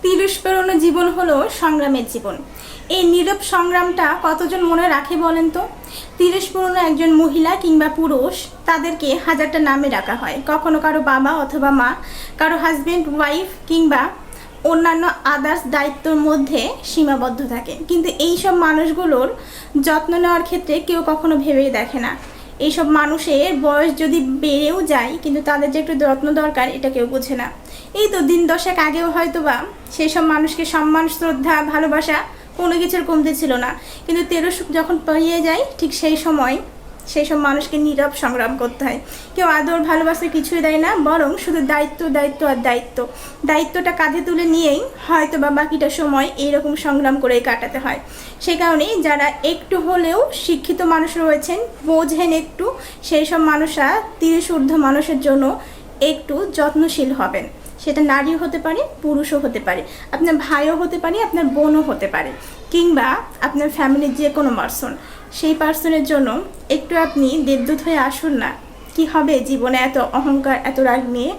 তিরিশ পেরোনো জীবন হলো সংগ্রামের জীবন। এই নীরব সংগ্রামটা কতজন মনে রাখে বলেন তো? তিরিশ পেরোনো একজন মহিলা কিংবা পুরুষ, তাদেরকে হাজারটা নামে ডাকা হয়। কখনো কারো বাবা অথবা মা, কারো হাজবেন্ড ওয়াইফ কিংবা অন্যান্য আদার্স দায়িত্বর মধ্যে সীমাবদ্ধ থাকে। কিন্তু এইসব মানুষগুলোর যত্ন নেওয়ার ক্ষেত্রে কেউ কখনো ভেবেই দেখে না। এইসব মানুষের বয়স যদি বেড়েও যায়, কিন্তু তাদের যে একটু যত্ন দরকার এটা কেউ বোঝে না। এই তো দিন দশেক আগেও হয়তো বা সেই সব মানুষকে সম্মান, শ্রদ্ধা, ভালোবাসা কোনো কিছুর কমতি ছিল না। কিন্তু 13 যখন পেরিয়ে যায়, ঠিক সেই সময় সেই সব মানুষকে নীরব সংগ্রাম করতে হয়। কেউ আদর ভালোবাসা কিছুই দেয় না, বরং শুধু দায়িত্ব দায়িত্ব আর দায়িত্ব। দায়িত্বটা কাঁধে তুলে নিয়েই হয়তো বা বাকিটা সময় এইরকম সংগ্রাম করেই কাটাতে হয়। সে কারণেই যারা একটু হলেও শিক্ষিত মানুষ রয়েছেন, বোঝেন একটু, সেই সব মানুষরা 30 ঊর্ধ্ব মানুষের জন্য একটু যত্নশীল হবেন। সেটা নারীও হতে পারে, পুরুষও হতে পারে, আপনার ভাইও হতে পারে, আপনার বোনও হতে পারে, কিংবা আপনার ফ্যামিলির যে কোনো পার্সন। সেই পার্সনের জন্য একটু আপনি দেবদূত হয়ে আসুন না। কি হবে জীবনে এত অহংকার, এত রাগ নিয়ে?